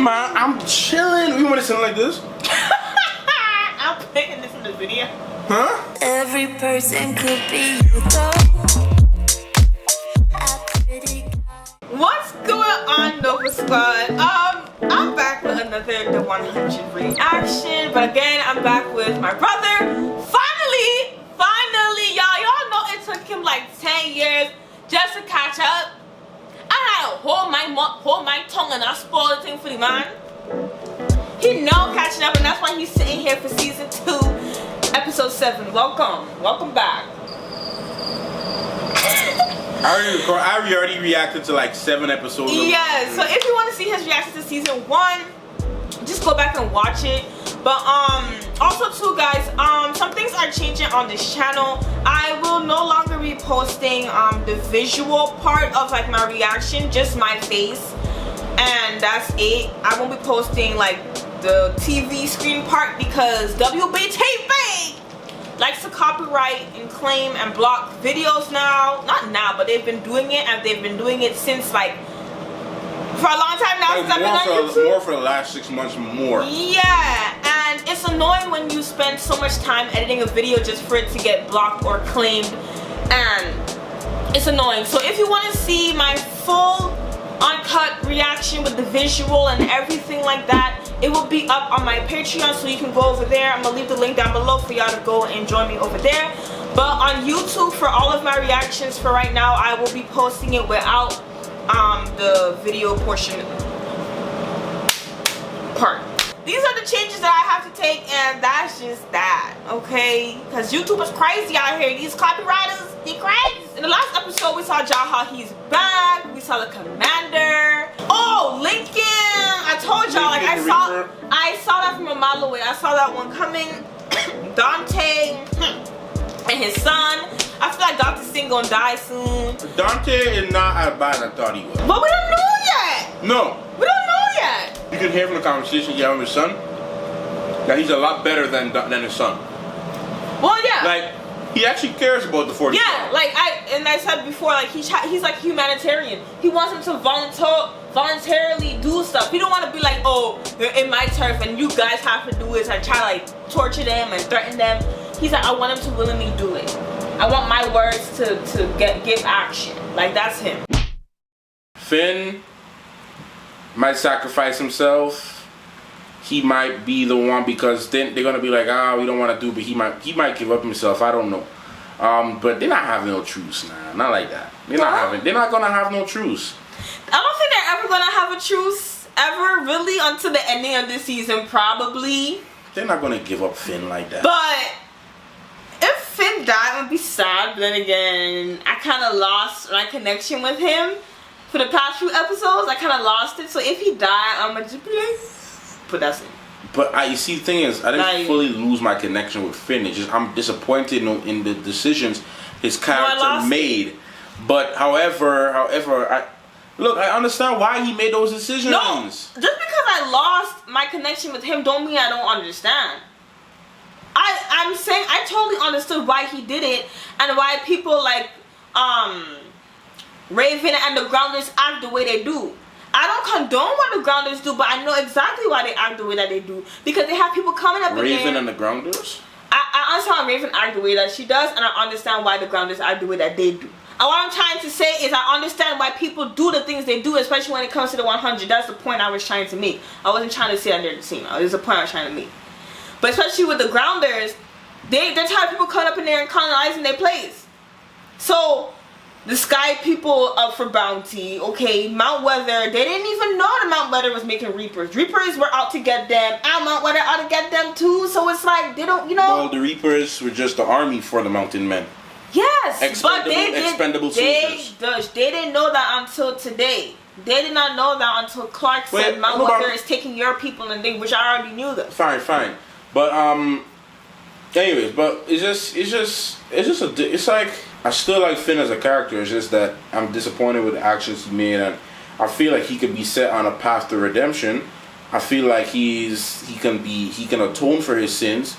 man, I'm chilling. You want to sound like this? I'm putting this in the video. Huh? Every person could be you though. What's going on, Nova Squad? I'm back with another The 100 reaction, but again, I'm back with my brother. Finally, y'all know it took him like 10 years just to catch up. I had to hold my tongue and not spoil the thing for the man. He know catching up, and that's why he's sitting here for season 2, episode 7. Welcome back. I already reacted to like 7 episodes. Yeah, so if you want to see his reaction to season 1, just go back and watch it. But also too, guys, some things are changing on this channel. I will no longer be posting the visual part of like my reaction, just my face, and that's it. I won't be posting like the TV screen part because WBTV likes to copyright and claim and block videos now. Not now, but they've been doing it, and they've been doing it since like for a long time now, since I've been on YouTube. More for the last 6 months more. Yeah, and it's annoying when you spend so much time editing a video just for it to get blocked or claimed, and it's annoying. So if you want to see my full uncut reaction with the visual and everything like that, it will be up on my Patreon, so you can go over there. I'm gonna leave the link down below for y'all to go and join me over there. But on YouTube, for all of my reactions for right now, I will be posting it without the video portion part. These are the changes that I have to take, and that's just that, okay? Because YouTube is crazy out here. These copywriters, they crazy. In the last episode, we saw Jaha, he's back. We saw the commander. Oh, Lincoln! I told y'all, like I saw that from a mile away. I saw that one coming. Dante and his son. I feel like Dr. Singh gonna die soon. Dante is not as bad as I thought he was. But we don't know yet. No. We don't know yet. You can hear from the conversation you have with his son that he's a lot better than his son. Well, yeah. Like, he actually cares about the 40. Yeah, like I said before, like he's like humanitarian. He wants him to voluntarily do stuff. He don't want to be like, oh, you're in my turf and you guys have to do it, and try to like torture them and threaten them. He's like, I want him to willingly do it. I want my words to give action. Like, that's him. Finn might sacrifice himself. He might be the one, because then they're gonna be like, we don't want to do, but he might give up himself. I don't know. But they're not having no truce now. Not like that. They're not gonna have no truce. I don't think they're ever gonna have a truce ever, really, until the ending of this season, probably. They're not gonna give up Finn like that. But if Finn died, it would be sad. But then again, I kind of lost my connection with him for the past few episodes. I kind of lost it. So if he died, I'm gonna just be like, but that's it. But you see, the thing is, I didn't fully lose my connection with Finn. It's just I'm disappointed in the decisions his character made. But however, I understand why he made those decisions. No, just because I lost my connection with him don't mean I don't understand. I'm saying I totally understood why he did it, and why people like Raven and the Grounders act the way they do. I don't condone what the Grounders do, but I know exactly why they act the way that they do, because they have people coming up in there. Raven and the Grounders? I understand why Raven act the way that she does, and I understand why the Grounders act the way that they do. And what I'm trying to say is I understand why people do the things they do, especially when it comes to the 100. That's the point I was trying to make. I wasn't trying to say that they're the same. There's a point I was trying to make. But especially with the Grounders, they're tired of people coming up in there and colonizing their place. So the Sky people up for bounty, okay, Mount Weather, they didn't even know that Mount Weather was making Reapers. Reapers were out to get them, and Mount Weather out to get them too, so it's like, they don't, you know. Well, the Reapers were just the army for the Mountain Men. Yes, but expendable soldiers. They didn't know that until today. They did not know that until Clark said Mount Weather is taking your people, and which I already knew that. Fine. But, anyways, but it's like, I still like Finn as a character. It's just that I'm disappointed with the actions he made, and I feel like he could be set on a path to redemption. I feel like he can atone for his sins.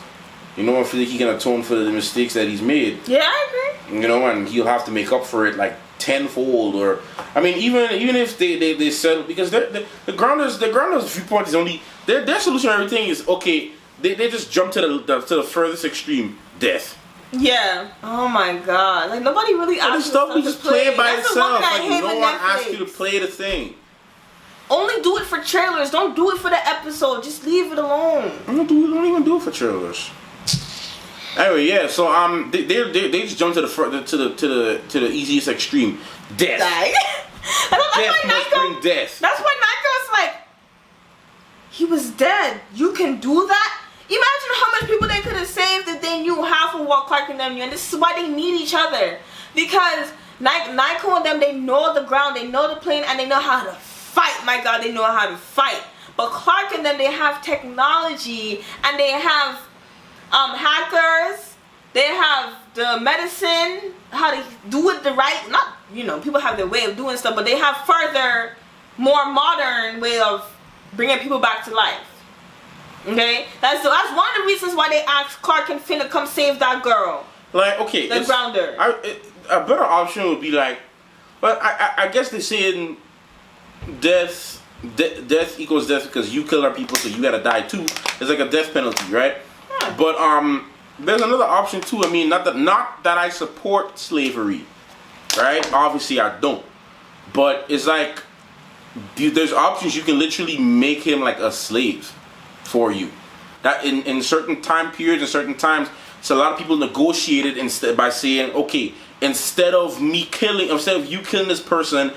You know, I feel like he can atone for the mistakes that he's made. Yeah, I agree. You know, and he'll have to make up for it like tenfold, or I mean, even if they settle, because the grounders viewpoint is only their solution to everything is okay. They just jump to the furthest extreme, death. Yeah. Oh my god. Like nobody really asked this stuff we just play it by itself. Like no one asked you to play the thing. Only do it for trailers. Don't do it for the episode. Just leave it alone. Don't even do it for trailers. Anyway, yeah. So they just jump to the easiest extreme, death. Death must bring death. That's why Nightgirl's like, he was dead. You can do that. Imagine how much people they could have saved if they knew half of what Clark and them knew. And this is why they need each other. Because Nyko and them, they know the ground, they know the plane, and they know how to fight. My God, they know how to fight. But Clark and them, they have technology, and they have hackers, they have the medicine, how to do it the right, not, people have their way of doing stuff, but they have further, more modern way of bringing people back to life. Okay, that's one of the reasons why they asked Clark and Finn to come save that girl. Like, okay, the grounder. A better option would be like, but I guess they're saying death equals death because you kill our people, so you gotta die too. It's like a death penalty, right? Yeah. But there's another option too. I mean, not that I support slavery, right? Obviously, I don't. But it's like there's options. You can literally make him like a slave for you. That in certain time periods and certain times, so a lot of people negotiated instead by saying, okay, instead of you killing this person,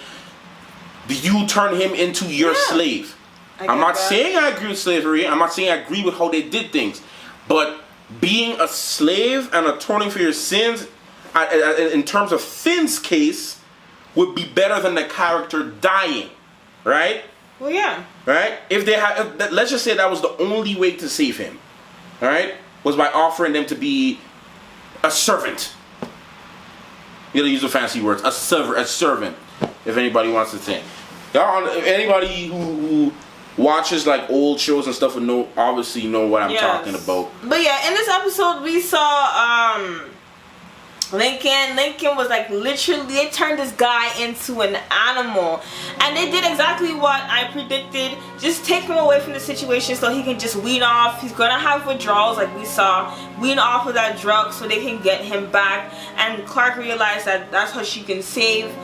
you turn him into your slave. I'm not saying I agree with slavery. I'm not saying I agree with how they did things, but being a slave and atoning for your sins, in terms of Finn's case, would be better than the character dying, right? Well, yeah. Right? Let's just say that was the only way to save him, all right, was by offering them to be a servant. You gotta use the fancy words, a servant, if anybody wants to think. Anybody who watches like old shows and stuff would obviously know what I'm talking about. But yeah, in this episode we saw Lincoln was like literally, they turned this guy into an animal, and they did exactly what I predicted. Just take him away from the situation so he can just wean off. He's gonna have withdrawals like we saw, wean off of that drug so they can get him back. And Clark realized that that's how she can save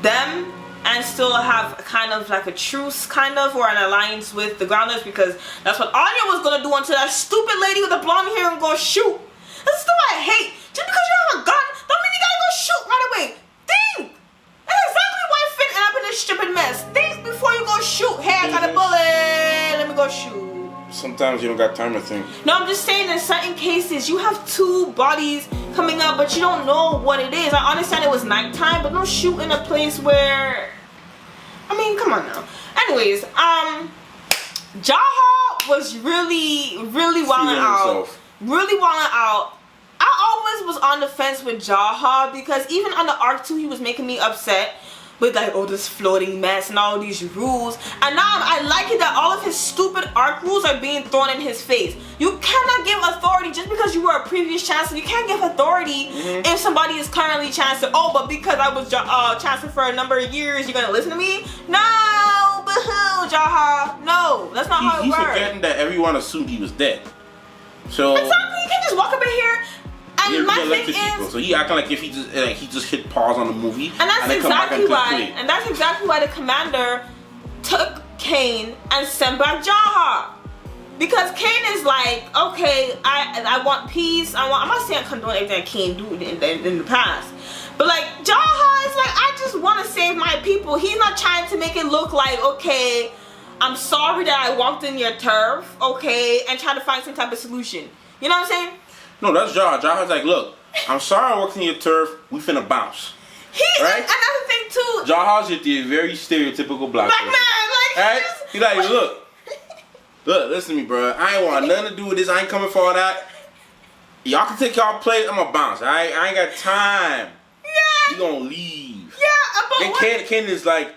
them and still have kind of like a truce or an alliance with the Grounders, because that's what Anya was gonna do until that stupid lady with the blonde hair and go shoot. This is what I hate. Just because you have a gun, don't mean you gotta go shoot right away. Think! That's exactly why Finn ended up in this stupid mess. Think before you go shoot. Hey, I got a bullet. Let me go shoot. Sometimes you don't got time to think. No, I'm just saying in certain cases, you have two bodies coming up, but you don't know what it is. I understand it was nighttime, but don't shoot in a place where... I mean, come on now. Anyways, Jaha was really wilding out. Really wilding out. I always was on the fence with Jaha because even on the arc 2 he was making me upset with like, oh, this floating mess and all these rules. And now I like it that all of his stupid arc rules are being thrown in his face. You cannot give authority just because you were a previous chancellor. You can't give authority if somebody is currently chancellor. Oh, but because I was chancellor for a number of years, you're gonna listen to me? No, boo-hoo, Jaha. No, that's not how it works. He's forgetting that everyone assumed he was dead. So exactly, you can't just walk up in here. And my thing is, so he acting like if he just hit pause on the movie, and that's exactly why. And that's exactly why the commander took Kane and sent back Jaha, because Kane is like, okay, I want peace. I'm not saying I condone everything Kane do in the past, but like Jaha is like, I just want to save my people. He's not trying to make it look like, okay, I'm sorry that I walked in your turf, okay, and try to find some type of solution. You know what I'm saying? No, that's Jaha. Jaha's like, look, I'm sorry I walked in your turf. We finna bounce. Right? Another thing too. Jaha's just the very stereotypical black man, like, right? He's like, look, listen to me, bro. I ain't want nothing to do with this. I ain't coming for all that. Y'all can take y'all place. I'm gonna bounce. I ain't got time. Yeah. We gonna leave. Yeah, but and Ken is like,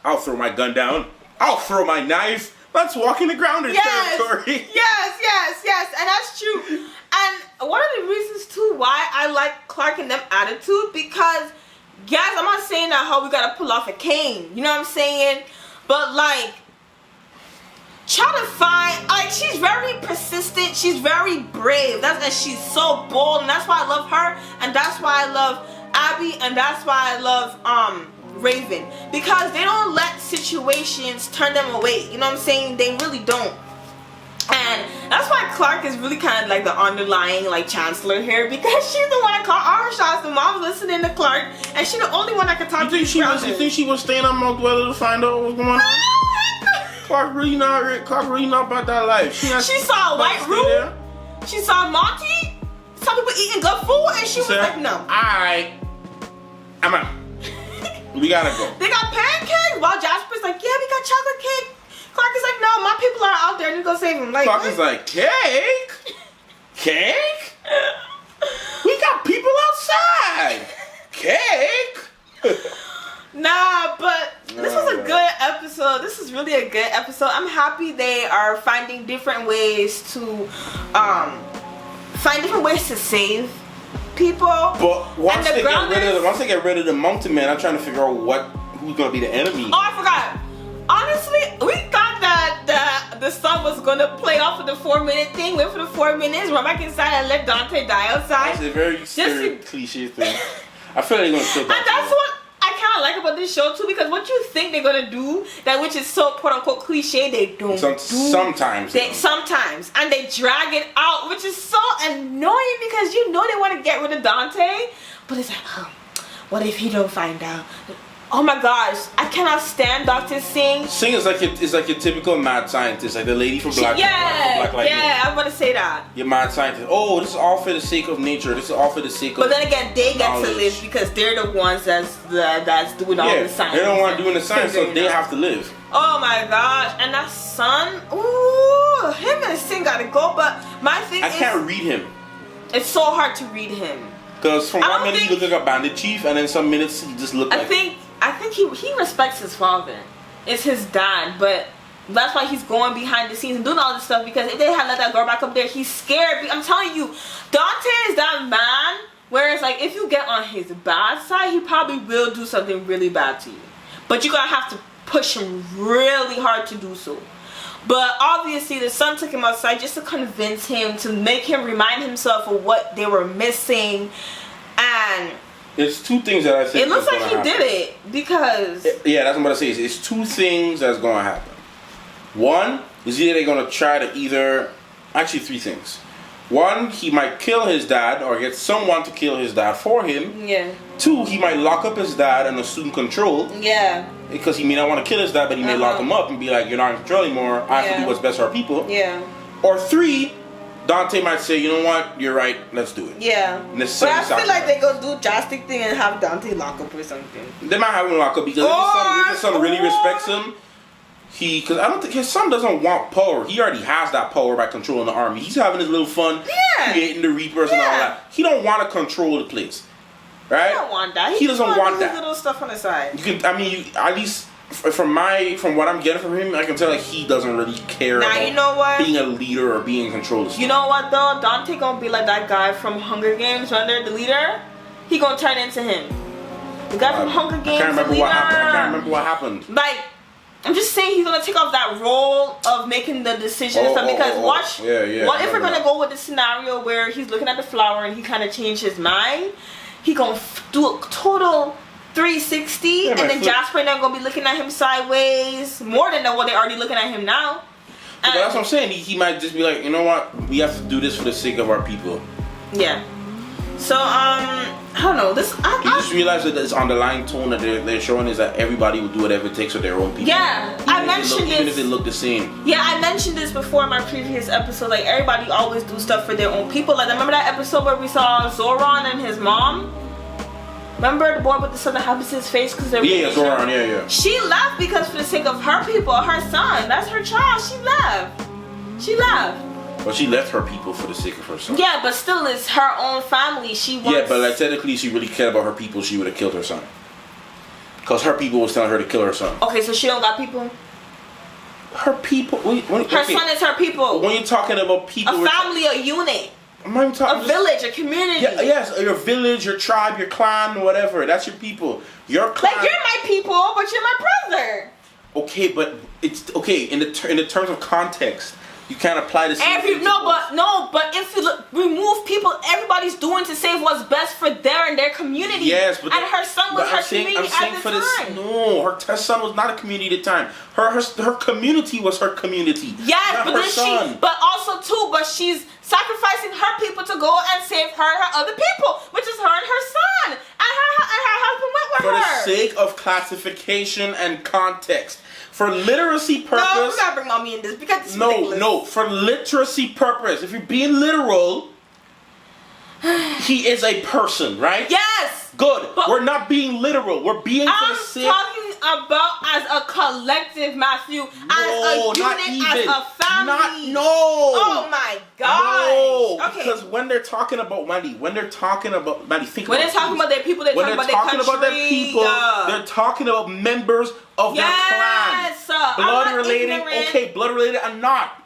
I'll throw my gun down. I'll throw my knife. Let's walk in the Grounders territory. Yes, and that's true. And one of the reasons too why I like Clark and them attitude, because guys, I'm not saying that how we gotta pull off a cane. You know what I'm saying? But like, try to find, like, she's very persistent. She's very brave. And she's so bold, and that's why I love her, and that's why I love Abby, and that's why I love Raven, because they don't let situations turn them away. You know what I'm saying? They really don't. And that's why Clark is really kind of like the underlying like chancellor here, because she's the one that called all her shots. The mom's listening to Clark, and she's the only one that can talk to You think she was staying on Mount Dweller to find out what was going on? Clark really not about that life. She saw a white room. She saw Monty. Saw people eating good food, and she was like, no. I'm out. We gotta go. They got pancakes. While Jasper's like, yeah, we got chocolate cake. Clark is like, no, my people are out there, and you go save them. Like, Clark is like, cake? Cake? We got people outside. Cake? Nah, but this was a good episode. This is really a good episode. I'm happy they are finding different ways to save people. But once they get rid of the mountain man, I'm trying to figure out who's gonna be the enemy. Oh, I forgot. Honestly, we thought that the sun was gonna play off of the 4-minute thing. Wait for the 4 minutes, run back inside, and let Dante die outside. That's a very cliche thing. I feel like they're gonna kill Dante. And that's what I kind of like about this show too, because what you think they're gonna do, that which is so quote unquote cliche, they don't do. Sometimes, and they drag it out, which is so annoying, because you know they want to get rid of Dante, but it's like, what if he don't find out? Oh my gosh, I cannot stand Dr. Singh. Singh is like your typical mad scientist, like the lady from Black Lightning. Yeah, I'm gonna say that. Your mad scientist. Oh, this is all for the sake of nature. This is all for the sake of. But then again, they get to live because they're the ones that's doing all the science. They're the ones doing the science, so they have to live. Oh my gosh, and that son, ooh, him and Singh gotta go. But my thing is, I can't read him. It's so hard to read him. Because from 1 minute he looked like a bandit chief, and then some minutes he just looked like. I think he respects his father. It's his dad, but that's why he's going behind the scenes and doing all this stuff, because if they had let that girl back up there, he's scared. I'm telling you, Dante is that man, whereas like if you get on his bad side, he probably will do something really bad to you. But you're gonna have to push him really hard to do so. But obviously the son took him outside just to convince him, to make him remind himself of what they were missing. And it's two things that I think. It looks like he did it, because yeah, that's what I'm gonna say. It's two things that's gonna happen. One is either they're gonna try to actually three things. One, he might kill his dad or get someone to kill his dad for him. Yeah. Two, he might lock up his dad and assume control. Yeah. Because he may not want to kill his dad, but he may lock him up and be like, you're not in control anymore. I have to do what's best for our people. Yeah. Or three, Dante might say, you know what, you're right, let's do it. Yeah. But I feel like they go do drastic thing and have Dante lock up or something. They might have him lock up because if his son really respects him, because I don't think his son doesn't want power. He already has that power by controlling the army. He's having his little fun, creating the Reapers and all that. He don't want to control the place, right? He don't want that. He doesn't want that. Little stuff on the side. At least from what I'm getting from him, I can tell like he doesn't really care about you know what? Being a leader or being in control of stuff. You know what though? Dante gonna be like that guy from Hunger Games when they're the leader. He gonna turn into him. The guy from Hunger Games. I can't remember what happened. Like, I'm just saying he's gonna take off that role of making the decisions and stuff, because what if we're gonna go with the scenario where he's looking at the flower and he kind of changed his mind? He gonna do a total 360, and then Jasper and them gonna be looking at him sideways more than what they're already looking at him now. But that's what I'm saying. He might just be like, you know what, we have to do this for the sake of our people. Yeah. So I don't know. You just realize that this underlying tone that they're showing is that everybody will do whatever it takes for their own people. Yeah, I mentioned this. Even if they look the same. Yeah, I mentioned this before in my previous episode. Like, everybody always do stuff for their own people. Like, remember that episode where we saw Zoran and his mom? Remember the boy with the son that happens to his face because they're Zoran, yeah. She left because for the sake of her people, her son. That's her child. She left. But she left her people for the sake of her son. Yeah, but still, it's her own family. Yeah, but like technically, she really cared about her people. She would have killed her son. Because her people was telling her to kill her son. Okay, so she don't got people. Her people. Her son is her people. When you're talking about people, a family, a unit. I'm not even talking. A village, a community. Yeah, yes, your village, your tribe, your clan, whatever. That's your people. Your clan. Like, you're my people, but you're my brother. Okay, but it's okay in the terms of context. You can't apply this. But if you remove people, everybody's doing to save what's best for their community. Yes, but her son was her community at the time. No, her son was not a community at the time. Her community was her community. Yes, but then she's sacrificing her people to go and save her other people, which is her and her son, and her husband went with her. For the sake of classification and context. For literacy purpose. No, you gotta bring on me in this because it's ridiculous. No, for literacy purpose. If you're being literal, he is a person, right? Yes. Good. But we're not being literal. We're being for the sake. I'm talking about as a collective, Matthew. As a unit, as a family. Oh my God. No. Okay. Because when they're talking about Maddie, think when they're talking about their people, they're talking about their people. They're talking about members of their clan. Blood related, okay, blood related or not.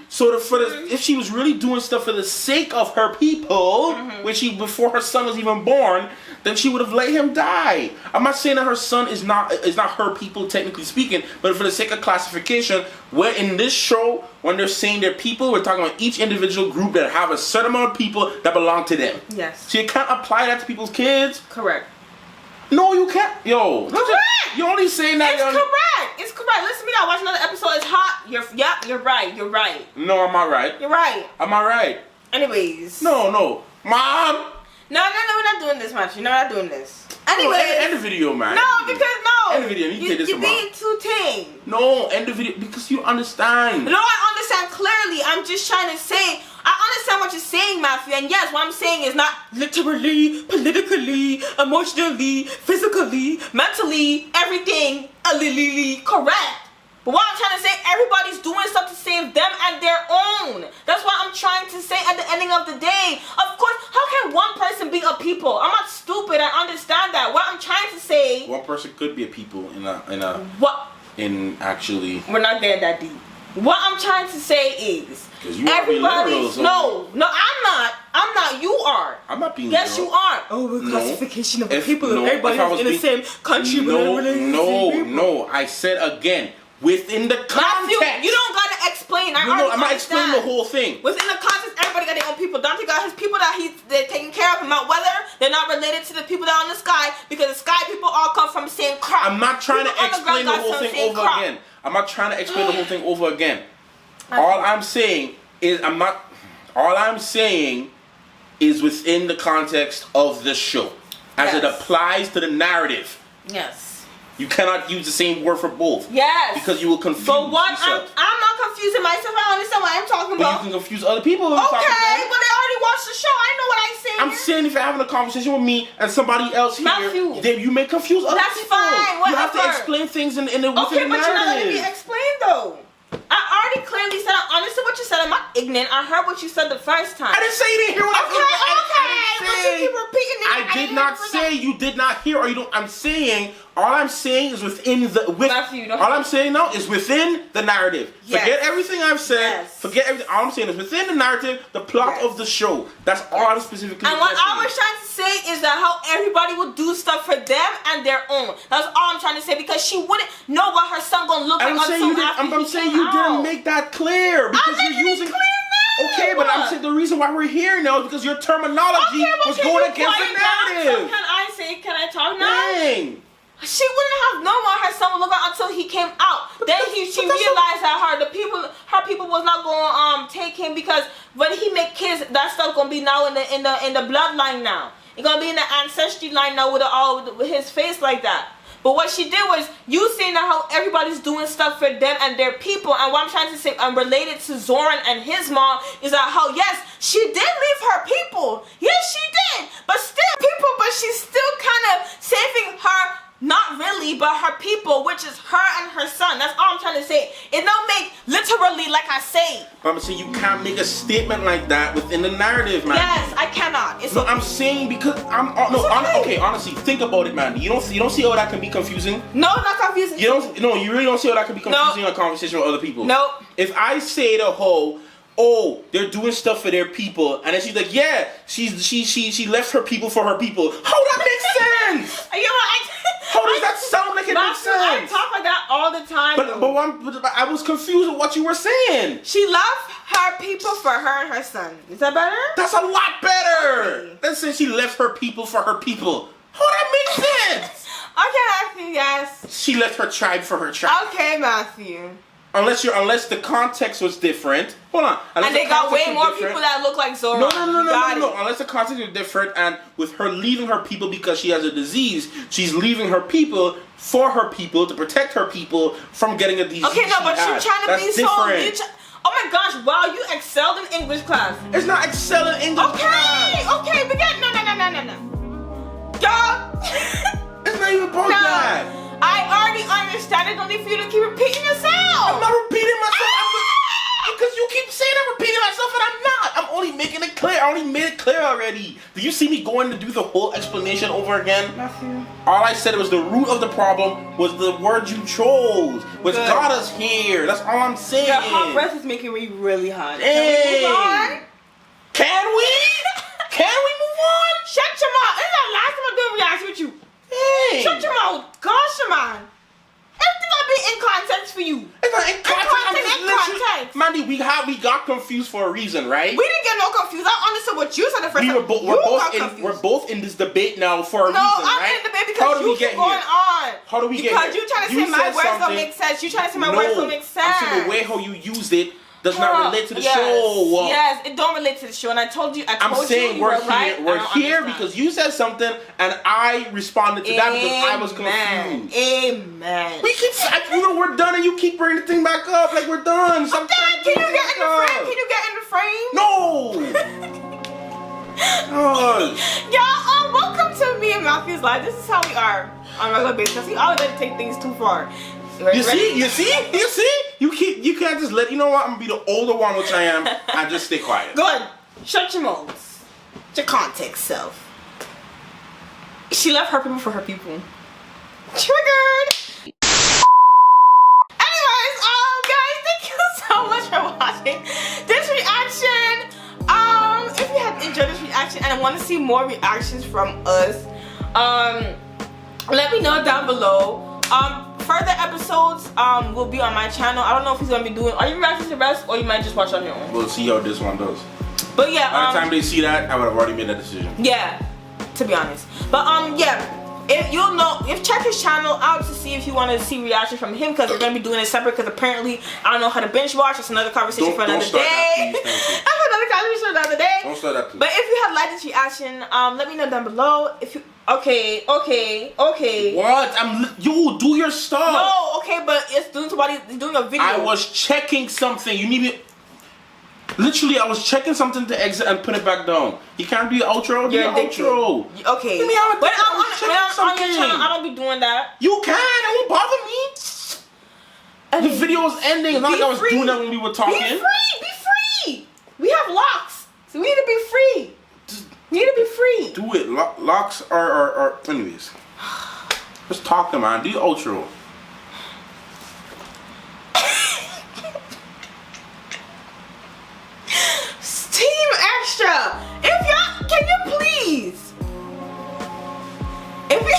So if she was really doing stuff for the sake of her people, when before her son was even born, then she would have let him die. I'm not saying that her son is not her people technically speaking, but for the sake of classification, where in this show, when they're saying their people, we're talking about each individual group that have a certain amount of people that belong to them. Yes. So you can't apply that to people's kids. Correct. No, you can't. Yo. Correct. You're only saying that. It's correct. Listen to me. I watched another episode. It's hot. You're right. No, I'm not right. You're right. I'm not right. Anyways. No. Mom. No, we're not doing this, Matthew. We're not doing this. Anyway. End the video, man. No, because no. End the video. You take this You're being too tame. No, end the video because you understand. No, I understand clearly. I'm just trying to say, I understand what you're saying, Matthew. And yes, what I'm saying is not literally, politically, emotionally, physically, mentally, everything correct. But what I'm trying to say, everybody's doing stuff to save them and their own. That's what I'm trying to say at the ending of the day. Of course, how can one person be a people? I'm not stupid. I understand that. What I'm trying to say. One person could be a people actually. We're not getting that deep. What I'm trying to say is everybody's. No, I'm not. You are. I'm not being. Yes, literal. you are. Oh, we're classification of the people. Everybody's in the same country. No. I said again. Within the context. Matthew, you don't gotta explain. I'm not explaining the whole thing. Within the context, everybody got their own people. Dante got his people that they're taking care of him out. Whether they're not related to the people that are in the sky, because the sky people all come from the same crop. I'm not trying to explain the whole thing over again. I'm not trying to explain the whole thing over again. All I'm saying is within the context of the show, as it applies to the narrative. Yes. You cannot use the same word for both. Yes. Because you will confuse yourself. I'm not confusing myself. I understand what I'm talking about. But you can confuse other people. Okay, but they already watched the show. I know what I'm saying. I'm saying if you're having a conversation with me and somebody else here, Matthew, then you may confuse other people. That's fine. Whatever. You have to explain things within the narrative. Okay, but you're not letting me explain though. I already clearly said I understood what you said. I'm not ignorant. I heard what you said the first time. I didn't say you didn't hear what I said. But you keep repeating it. I did not say you did not hear or you don't. I'm saying all I'm saying is within the all I'm saying now is within the narrative. Yes. Forget everything I've said. Yes. Forget everything. All I'm saying is within the narrative, the plot of the show. That's all I'm specifically. And what I was trying to say is that how everybody would do stuff for them and their own. That's all I'm trying to say because she wouldn't know what her son gonna look like until after I'm saying you didn't make that clear because you're using. Okay, but I'm saying the reason why we're here now is because your terminology was going against the narrative. Can I talk now? Dang. She wouldn't have known what her son would look like until he came out. Then she realized that her people was not going to take him because when he make kids, that stuff gonna be now in the bloodline now. It's gonna be in the ancestry line now with his face like that. But what she did was, you saying that how everybody's doing stuff for them and their people, and what I'm trying to say, I'm related to Zoran and his mom, is that how, yes, she did leave her people. Yes, she did. But she's still kind of saving her, not really, but her people, which is her and her son. That's all I'm trying to say. It don't make literally like I say. But I'm saying you can't make a statement like that within the narrative, man. Yes, I cannot. I'm saying because honestly, think about it, man. You don't see how that can be confusing? No, not confusing. You really don't see how that can be confusing in a conversation with other people. Nope. If I say the whole oh, they're doing stuff for their people, and then she's like, yeah, she left her people for her people. How that makes sense? You know, How does that sound like it makes sense? I talk like that all the time. But I was confused with what you were saying. She left her people for her and her son. Is that better? That's a lot better. Okay. Than saying she left her people for her people. How that makes sense? Okay, Matthew, yes. She left her tribe for her tribe. Okay, Matthew. Unless the context was different. Hold on. And they got way more people that look like Zora. No. Unless the context is different, and with her leaving her people because she has a disease, she's leaving her people for her people to protect her people from getting a disease. Okay, no, but she's trying to be different. so. Oh my gosh! Wow, you excelled in English class. It's not excelling English class. Okay, but no. Y'all. It's not even about that. I already understand it. Don't need for you to keep repeating yourself. I'm not repeating myself. Because you keep saying I'm repeating myself and I'm not. I'm only making it clear. I already made it clear already. Do you see me going to do the whole explanation over again? Matthew. All I said was the root of the problem was the word you chose, which Good. got us here. That's all I'm saying. Your hot breath is making me really hot. Hey. Can we move on? Can we? Can we move on? Shut your mouth. This is the last time I'm doing reaction with you. Hey. Shut your mouth. Gosh, man. Everything I'll be in context for you. It's not in context. In context. Mandy, we got confused for a reason, right? We didn't get no confused. I understood what you said the first We time. we're both in this debate now for a reason, right? No, I'm in the debate because you keep going on. How do we get here? Because you trying to say my words don't make sense. You trying to say my words don't make sense. I'm saying the way how you used it does not relate to the show. Yes, it don't relate to the show, and I told you. I'm saying we're here. Right. We're here because you said something, and I responded to that because I was confused. Amen. We keep, we're done, and you keep bringing the thing back up like we're done. I'm done. Can you get in the frame? Can you get in the frame? No. Y'all, welcome to me and Malcolm's life. This is how we are on a regular basis. We always like to take things too far. You see? You can't just let, you know what, I'm gonna be the older one, which I am, and just stay quiet. Good. Shut your mouths. Your context self. She left her people for her people. Triggered. Anyways, guys, thank you so much for watching this reaction. If you have enjoyed this reaction and want to see more reactions from us, let me know down below. Further episodes will be on my channel. I don't know if he's gonna be doing. Are you reacting to the rest, or you might just watch on your own? We'll see how this one does. But yeah, by the time they see that, I would have already made that decision. Yeah, to be honest. But yeah. Check his channel out to see if you want to see reactions from him, because we're gonna be doing it separate. Because apparently I don't know how to binge watch. It's another conversation for another day. That's another conversation for another day. Don't start that, please. But if you have liked this reaction, let me know down below. If you okay. What? You do your stuff. No, okay, but it's doing a video. I was checking something. You need me. Literally, I was checking something to exit and put it back down. You can't do the outro. Do the outro. Okay. When I'm on your channel, I don't be doing that. You can. It won't bother me. The video was ending. It's not like I was doing that when we were talking. Be free. We have locks, so we need to be free. Do it. Locks are anyways. Just talk to man. Do the outro. Team Extra. If y'all, can you please? If you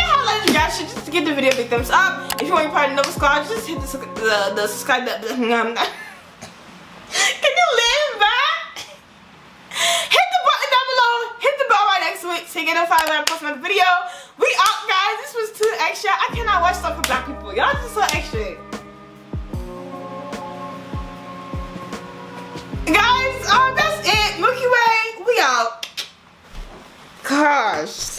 have like this reaction, just to give the video a big thumbs up. If you want to be part of the Nova Squad, just hit the subscribe button. Can you lean back? Hit the button down below. Hit the bell right next to it so you get notified when I post another video. We out, guys. This was too extra. I cannot watch stuff for black people. Y'all just so extra. Guys, that's it. Milky Way, we out. Gosh.